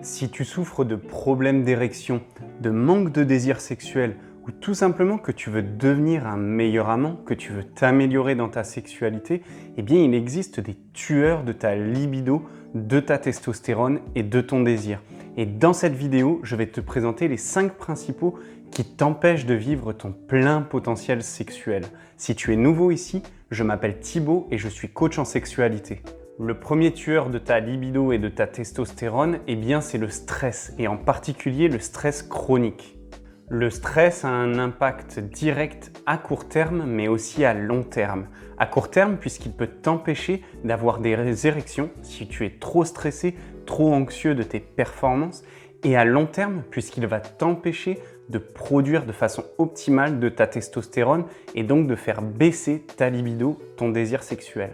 Si tu souffres de problèmes d'érection, de manque de désir sexuel ou tout simplement que tu veux devenir un meilleur amant, que tu veux t'améliorer dans ta sexualité, eh bien il existe des tueurs de ta libido, de ta testostérone et de ton désir. Et dans cette vidéo, je vais te présenter les 5 principaux qui t'empêchent de vivre ton plein potentiel sexuel. Si tu es nouveau ici, je m'appelle Thibaut et je suis coach en sexualité. Le premier tueur de ta libido et de ta testostérone, eh bien c'est le stress, et en particulier le stress chronique. Le stress a un impact direct à court terme, mais aussi à long terme. À court terme, puisqu'il peut t'empêcher d'avoir des érections si tu es trop stressé, trop anxieux de tes performances, et à long terme, puisqu'il va t'empêcher de produire de façon optimale de ta testostérone et donc de faire baisser ta libido, ton désir sexuel.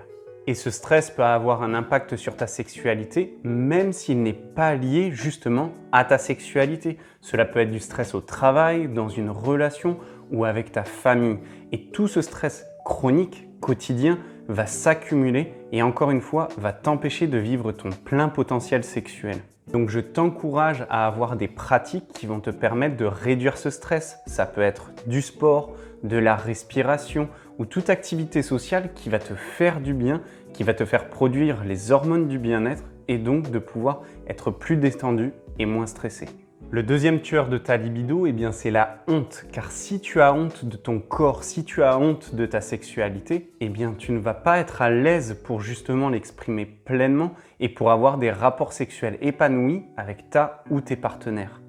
Et ce stress peut avoir un impact sur ta sexualité, même s'il n'est pas lié justement à ta sexualité. Cela peut être du stress au travail, dans une relation ou avec ta famille. Et tout ce stress chronique, quotidien, va s'accumuler et encore une fois, va t'empêcher de vivre ton plein potentiel sexuel. Donc je t'encourage à avoir des pratiques qui vont te permettre de réduire ce stress. Ça peut être du sport, de la respiration ou toute activité sociale qui va te faire du bien, qui va te faire produire les hormones du bien-être et donc de pouvoir être plus détendu et moins stressé. Le deuxième tueur de ta libido, eh bien c'est la honte, car si tu as honte de ton corps, si tu as honte de ta sexualité, eh bien tu ne vas pas être à l'aise pour justement l'exprimer pleinement et pour avoir des rapports sexuels épanouis avec ta ou tes partenaires.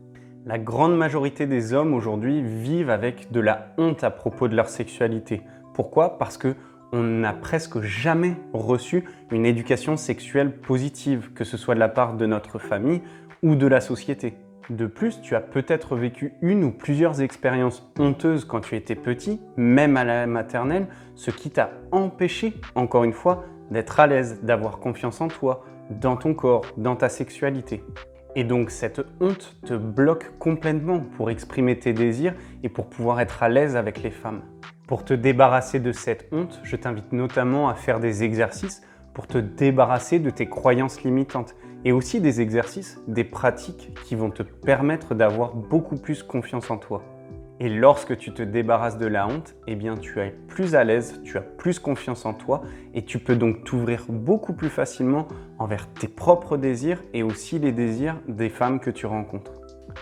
La grande majorité des hommes aujourd'hui vivent avec de la honte à propos de leur sexualité. Pourquoi? Parce qu'on n'a presque jamais reçu une éducation sexuelle positive, que ce soit de la part de notre famille ou de la société. De plus, tu as peut-être vécu une ou plusieurs expériences honteuses quand tu étais petit, même à la maternelle, ce qui t'a empêché, encore une fois, d'être à l'aise, d'avoir confiance en toi, dans ton corps, dans ta sexualité. Et donc cette honte te bloque complètement pour exprimer tes désirs et pour pouvoir être à l'aise avec les femmes. Pour te débarrasser de cette honte, je t'invite notamment à faire des exercices pour te débarrasser de tes croyances limitantes et aussi des exercices, des pratiques qui vont te permettre d'avoir beaucoup plus confiance en toi. Et lorsque tu te débarrasses de la honte, eh bien tu es plus à l'aise, tu as plus confiance en toi et tu peux donc t'ouvrir beaucoup plus facilement envers tes propres désirs et aussi les désirs des femmes que tu rencontres.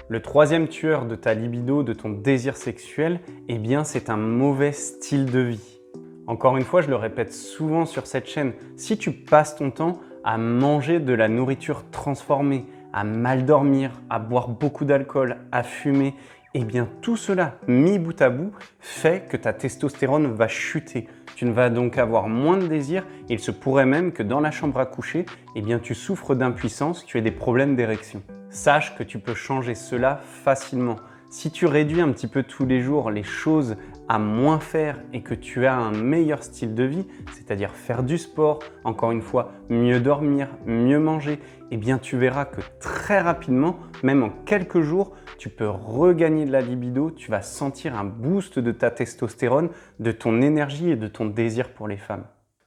Le troisième tueur de ta libido, de ton désir sexuel, eh bien c'est un mauvais style de vie. Encore une fois, je le répète souvent sur cette chaîne, si tu passes ton temps à manger de la nourriture transformée, à mal dormir, à boire beaucoup d'alcool, à fumer, eh bien tout cela mis bout à bout fait que ta testostérone va chuter. Tu ne vas donc avoir moins de désir et il se pourrait même que dans la chambre à coucher, eh bien tu souffres d'impuissance, tu aies des problèmes d'érection. Sache que tu peux changer cela facilement. Si tu réduis un petit peu tous les jours les choses à moins faire et que tu as un meilleur style de vie, c'est-à-dire faire du sport, encore une fois, mieux dormir, mieux manger, eh bien tu verras que très rapidement, même en quelques jours, tu peux regagner de la libido, tu vas sentir un boost de ta testostérone, de ton énergie et de ton désir pour les femmes.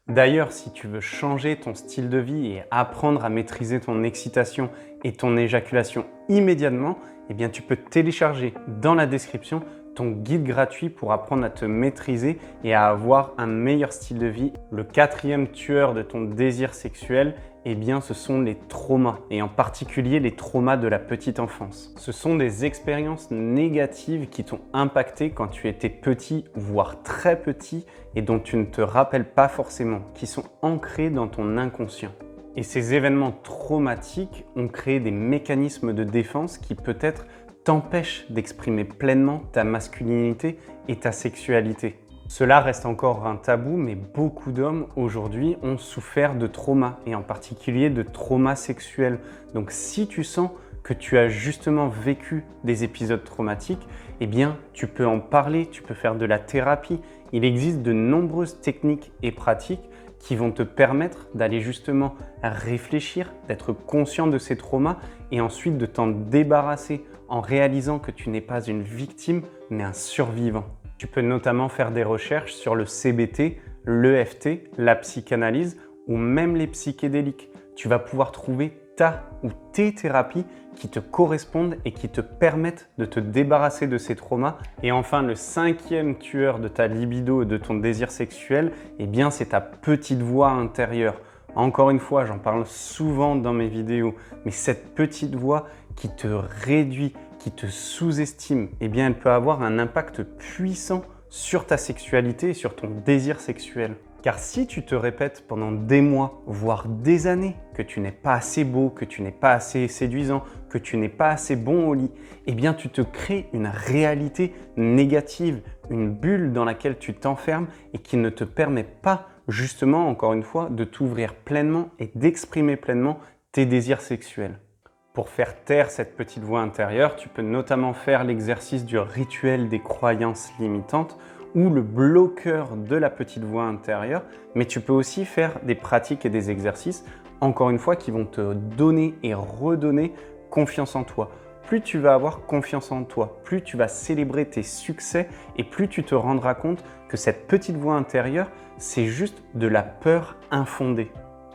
D'ailleurs, si tu veux changer ton style de vie et apprendre à maîtriser ton excitation et ton éjaculation immédiatement, eh bien tu peux télécharger dans la description ton guide gratuit pour apprendre à te maîtriser et à avoir un meilleur style de vie. Le quatrième tueur de ton désir sexuel, eh bien ce sont les traumas et en particulier les traumas de la petite enfance. Ce sont des expériences négatives qui t'ont impacté quand tu étais petit, voire très petit et dont tu ne te rappelles pas forcément, qui sont ancrés dans ton inconscient. Et ces événements traumatiques ont créé des mécanismes de défense qui peut-être t'empêchent d'exprimer pleinement ta masculinité et ta sexualité. Cela reste encore un tabou, mais beaucoup d'hommes aujourd'hui ont souffert de traumas et en particulier de traumas sexuels. Donc si tu sens que tu as justement vécu des épisodes traumatiques, eh bien tu peux en parler, tu peux faire de la thérapie. Il existe de nombreuses techniques et pratiques qui vont te permettre d'aller justement réfléchir, d'être conscient de ces traumas et ensuite de t'en débarrasser en réalisant que tu n'es pas une victime, mais un survivant. Tu peux notamment faire des recherches sur le CBT, l'EFT, la psychanalyse ou même les psychédéliques. Tu vas pouvoir trouver ta ou tes thérapies qui te correspondent et qui te permettent de te débarrasser de ces traumas. Et enfin, le cinquième tueur de ta libido et de ton désir sexuel, eh bien, c'est ta petite voix intérieure. Encore une fois, j'en parle souvent dans mes vidéos, mais cette petite voix qui te réduit, qui te sous-estime, eh bien, elle peut avoir un impact puissant sur ta sexualité et sur ton désir sexuel. Car si tu te répètes pendant des mois, voire des années, que tu n'es pas assez beau, que tu n'es pas assez séduisant, que tu n'es pas assez bon au lit, eh bien tu te crées une réalité négative, une bulle dans laquelle tu t'enfermes et qui ne te permet pas, justement, encore une fois, de t'ouvrir pleinement et d'exprimer pleinement tes désirs sexuels. Pour faire taire cette petite voix intérieure, tu peux notamment faire l'exercice du rituel des croyances limitantes ou le bloqueur de la petite voix intérieure, mais tu peux aussi faire des pratiques et des exercices, encore une fois, qui vont te donner et redonner confiance en toi. Plus tu vas avoir confiance en toi, plus tu vas célébrer tes succès et plus tu te rendras compte que cette petite voix intérieure, c'est juste de la peur infondée.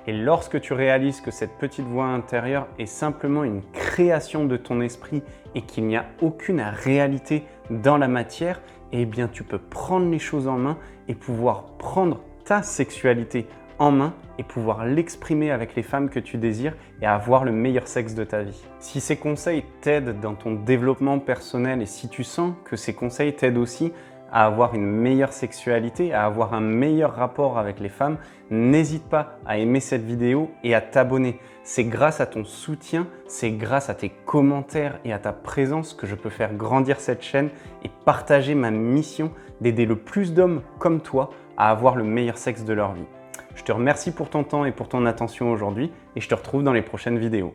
Et lorsque tu réalises que cette petite voix intérieure est simplement une création de ton esprit et qu'il n'y a aucune réalité dans la matière, eh bien tu peux prendre les choses en main et pouvoir prendre ta sexualité en main et pouvoir l'exprimer avec les femmes que tu désires et avoir le meilleur sexe de ta vie. Si ces conseils t'aident dans ton développement personnel et si tu sens que ces conseils t'aident aussi à avoir une meilleure sexualité, à avoir un meilleur rapport avec les femmes, n'hésite pas à aimer cette vidéo et à t'abonner. C'est grâce à ton soutien, c'est grâce à tes commentaires et à ta présence que je peux faire grandir cette chaîne et partager ma mission d'aider le plus d'hommes comme toi à avoir le meilleur sexe de leur vie. Je te remercie pour ton temps et pour ton attention aujourd'hui et je te retrouve dans les prochaines vidéos.